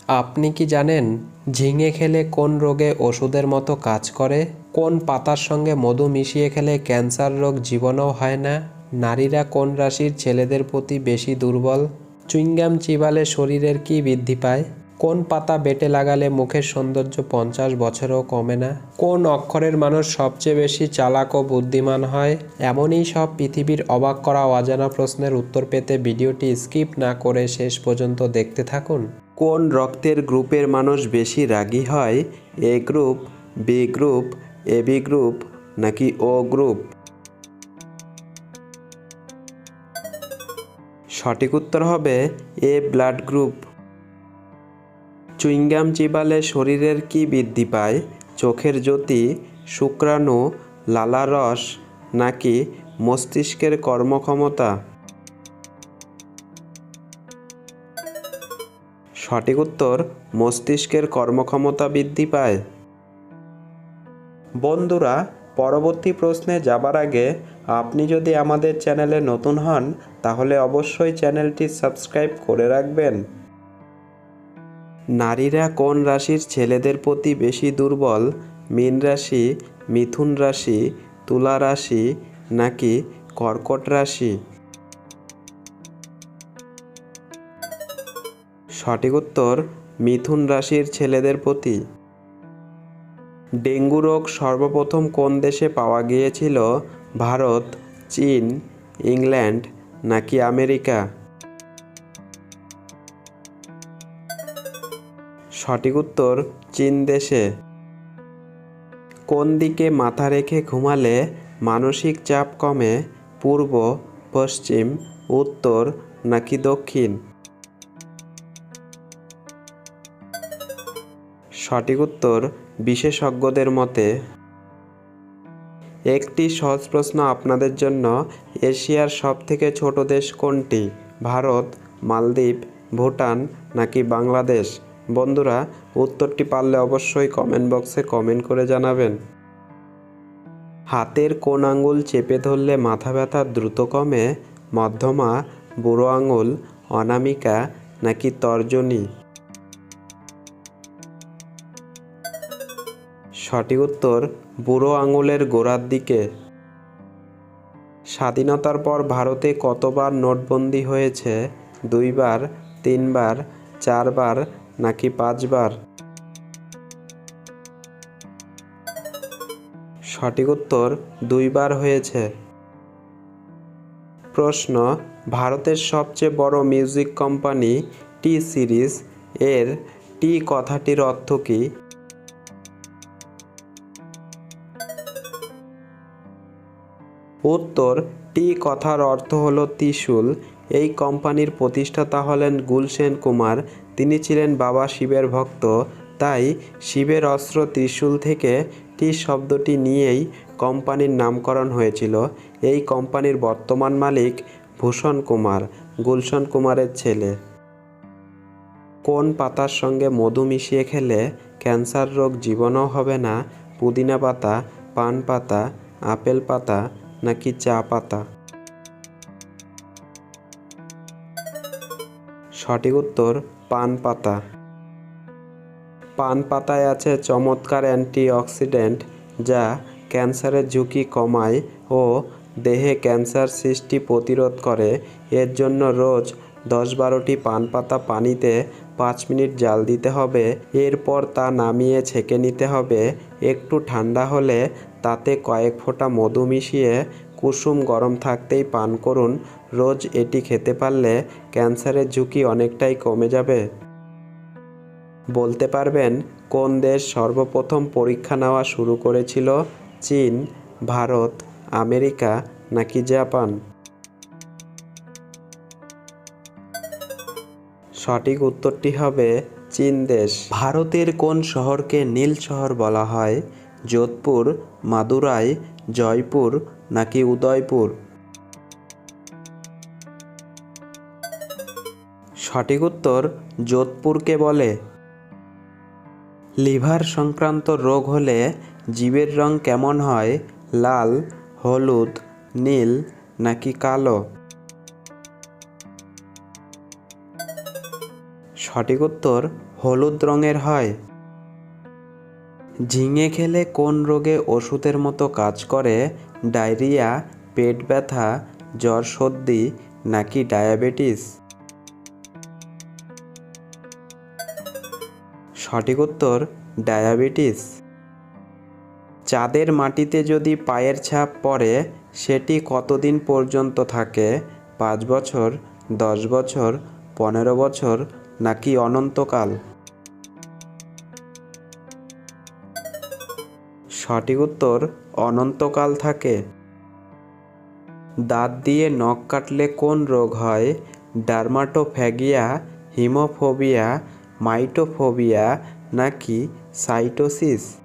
আপনি কি জানেন ঝিঙে খেলে কোন রোগে ওষুধের মতো কাজ করে? কোন পাতার সঙ্গে মধু মিশিয়ে খেলে ক্যান্সার রোগ জীবনেও হয় না? নারীরা কোন রাশির ছেলেদের প্রতি বেশি দুর্বল? চুইংগাম চিবালে শরীরের কি বৃদ্ধি পায়? কোন পাতা বেটে লাগালে মুখের সৌন্দর্য 50 বছরেও কমে না? কোন অক্ষরের মানুষ সবচেয়ে বেশি চালাক ও বুদ্ধিমান হয়? এমনই সব পৃথিবীর অবাক করা অজানা প্রশ্নের উত্তর পেতে ভিডিওটি স্কিপ না করে শেষ পর্যন্ত দেখতে থাকুন। কোন রক্তের গ্রুপের মানুষ বেশি রাগী হয়? A group, B group, AB group নাকি ও গ্রুপ? সঠিক উত্তর হবে এ ব্লাড গ্রুপ। চুইংগাম চিবালে শরীরের কি বৃদ্ধি পায়? চোখের জ্যোতি, শুক্রাণু, লালারস নাকি মস্তিষ্কের কর্মক্ষমতা? সঠিক উত্তর মস্তিষ্কের কর্মক্ষমতা বৃদ্ধি পায়। বন্ধুরা, পরবর্তী প্রশ্নে যাবার আগে আপনি যদি আমাদের চ্যানেলে নতুন হন তাহলে অবশ্যই চ্যানেলটি সাবস্ক্রাইব করে রাখবেন। নারীরা কোন রাশির ছেলেদের প্রতি বেশি দুর্বল? মীন রাশি, মিথুন রাশি, তুলা রাশি নাকি কর্কট রাশি? সঠিক উত্তর মিথুন রাশির ছেলেদের প্রতি। ডেঙ্গু রোগ সর্বপ্রথম কোন দেশে পাওয়া গিয়েছিল? ভারত, চীন, ইংল্যান্ড নাকি আমেরিকা? সঠিক উত্তর চীন দেশে। কোন দিকে মাথা রেখে ঘুমালে মানসিক চাপ কমে? পূর্ব, পশ্চিম, উত্তর নাকি দক্ষিণ? সঠিক উত্তর বিশেষজ্ঞদের মতে। একটি সহজ প্রশ্ন আপনাদের জন্য, এশিয়ার সবথেকে ছোট দেশ কোনটি? ভারত, মালদ্বীপ, ভুটান নাকি বাংলাদেশ? বন্ধুরা, উত্তরটি পারলে অবশ্যই কমেন্ট বক্সে কমেন্ট করে জানাবেন। হাতের কোন আঙ্গুল চেপে ধরলে মাথা ব্যথা দ্রুত কমে? মধ্যমা, বুড়ো আঙুল, অনামিকা নাকি তর্জনী? সঠিক উত্তর বুড়ো আঙুলের গোড়ার দিকে। স্বাধীনতার পর ভারতে কতবার নোটবন্দি হয়েছে? 2 বার, 3 বার, 4 বার নাকি 5 বার? সঠিক উত্তর 2 বার হয়েছে। প্রশ্ন, ভারতের সবচেয়ে বড় মিউজিক কোম্পানি টি সিরিজ এর টি কথাটির অর্থ কী? উত্তর টি কথার অর্থ হলো ত্রিশূল। এই কোম্পানির প্রতিষ্ঠাতা হলেন গুলশেন কুমার। তিনি ছিলেন বাবা শিবের ভক্ত, তাই শিবের অস্ত্র ত্রিশূল থেকে টি শব্দটি নিয়েই কোম্পানির নামকরণ হয়েছিল। এই কোম্পানির বর্তমান মালিক ভূষণ কুমার, গুলশন কুমারের ছেলে। কোন পাতার সঙ্গে মধু মিশিয়ে খেলে ক্যান্সার রোগ জীবনেও হবে না? পুদিনা পাতা, পান পাতা, আপেল পাতা নাকি চা পাতা? সঠিক উত্তর পান পাতা। পান পাতায় আছে চমৎকার অ্যান্টিঅক্সিডেন্ট যা ক্যান্সারের ঝুঁকি কমায় ও দেহে ক্যান্সার সৃষ্টি প্রতিরোধ করে। এর জন্য রোজ 10-12টি পান পাতা পানিতে 5 মিনিট জাল দিতে হবে। এরপর তা নামিয়ে ছেঁকে নিতে হবে। একটু ঠান্ডা হলে তাতে কয়েক ফোঁটা মধু মিশিয়ে কুসুম গরম থাকতেই পান করুন। রোজ এটি খেতে পারলে ক্যান্সারের ঝুঁকি অনেকটাই কমে যাবে। বলতে পারবেন কোন দেশ সর্বপ্রথম পরীক্ষা নেওয়া শুরু করেছিল? চীন, ভারত, আমেরিকা নাকি জাপান? সঠিক উত্তরটি হবে চীন দেশ। ভারতের কোন শহরকে নীল শহর বলা হয়? যোধপুর, মাদুরাই, জয়পুর নাকি উদয়পুর? সঠিক উত্তর যোধপুরকে বলে। লিভার সংক্রান্ত রোগ হলে জীবের রং কেমন হয়? লাল, হলুদ, নীল নাকি কালো? সঠিক উত্তর হলুদ রঙের হয়? ঝিঙে খেলে কোন রোগে ওষুধের মতো কাজ করে? ডায়রিয়া, পেট ব্যথা, জ্বর সর্দি নাকি ডায়াবেটিস? সঠিক উত্তর ডায়াবেটিস। চাঁদের মাটিতে যদি পায়ের ছাপ পড়ে সেটি কতদিন পর্যন্ত থাকে? 5 বছর, 10 বছর, 15 বছর নাকি অনন্তকাল? সঠিক উত্তর অনন্তকাল থাকে। দাঁত দিয়ে নখ কাটলে কোন রোগ হয়? ডার্মাটোফ্যাগিয়া, হিমোফোবিয়া, মাইটোফোবিয়া নাকি সাইটোসিস?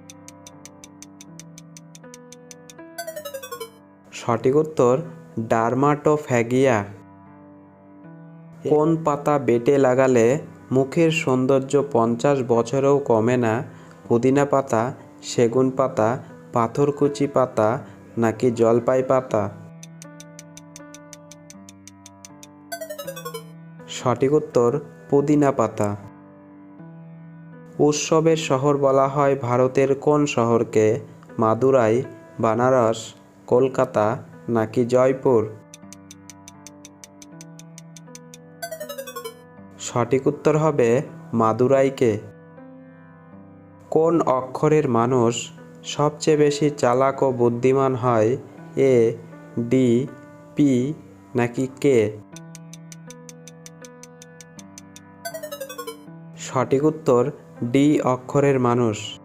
সঠিক উত্তর ডার্মাটোফ্যাগিয়া। কোন পাতা বেটে লাগালে মুখের সৌন্দর্য 50 বছরেও কমে না? পুদিনা পাতা, সেগুন পাতা, পাথরকুচি পাতা নাকি জলপাই পাতা? সঠিক উত্তর পুদিনা পাতা। উৎসবের শহর বলা হয় ভারতের কোন শহরকে? মাদুরাই, বানারস, কলকাতা নাকি জয়পুর? সঠিক উত্তর হবে মাদুরাইকে। কোন অক্ষরের মানুষ সবচেয়ে বেশি চালাক ও বুদ্ধিমান হয়? এ, ডি, পি নাকি কে? সঠিক উত্তর ডি অক্ষরের মানুষ।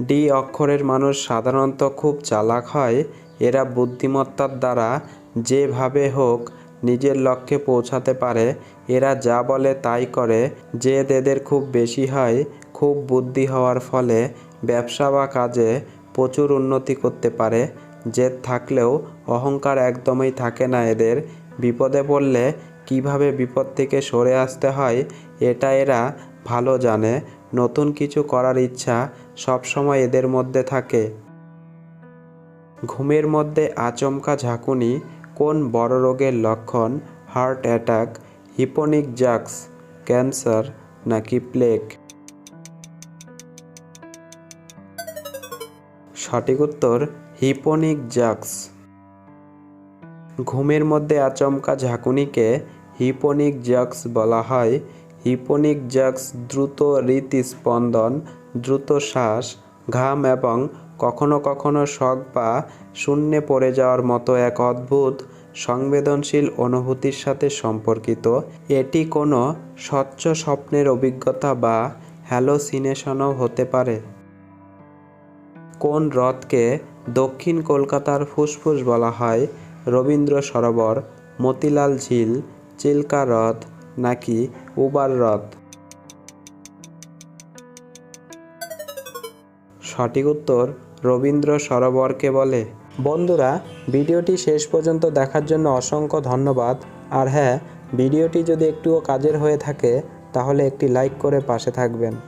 ডি অক্ষরের মানুষ সাধারণত খুব চালাক হয়। এরা বুদ্ধিমত্তার দ্বারা যেভাবে হোক নিজের লক্ষ্যে পৌঁছাতে পারে। এরা যা বলে তাই করে। জেদ এদের খুব বেশি হয়। খুব বুদ্ধি হওয়ার ফলে ব্যবসা বা কাজে প্রচুর উন্নতি করতে পারে। জেদ থাকলেও অহংকার একদমই থাকে না এদের। বিপদে পড়লে কিভাবে বিপদ থেকে সরে আসতে হয় এটা এরা ভালো জানে। নতুন কিছু করার ইচ্ছা সবসময় এদের মধ্যে থাকে। ঘুমের মধ্যে আচমকা ঝাঁকুনি কোন বড় রোগের লক্ষণ? হার্ট অ্যাটাক, হিপোনিক জাক্স, ক্যান্সার নাকি প্লেগ? সঠিক উত্তর হিপোনিক জাক্স। ঘুমের মধ্যে আচমকা ঝাঁকুনিকে হিপোনিক জাক্স বলা হয়। হিপোনিক জাক্স দ্রুত হৃৎস্পন্দন, দ্রুত শ্বাস, ঘাম এবং কখনো কখনো শক বা শূন্যে পড়ে যাওয়ার মতো এক অদ্ভুত সংবেদনশীল অনুভূতির সাথে সম্পর্কিত। এটি কোনো স্বচ্ছ স্বপ্নের অভিজ্ঞতা বা হ্যালোসিনেশনও হতে পারে। কোন হ্রদকে দক্ষিণ কলকাতার ফুসফুস বলা হয়? রবীন্দ্র সরোবর, মতিলাল ঝিল, চিল্কা হ্রদ নাকি উবার হ্রদ? সঠিক উত্তর রবীন্দ্র সরোবরকে বলে। বন্ধুরা, ভিডিওটি শেষ পর্যন্ত দেখার জন্য অসংখ্য ধন্যবাদ। আর হ্যাঁ, ভিডিওটি যদি একটুও কাজের হয়ে থাকে তাহলে একটি লাইক করে পাশে থাকবেন।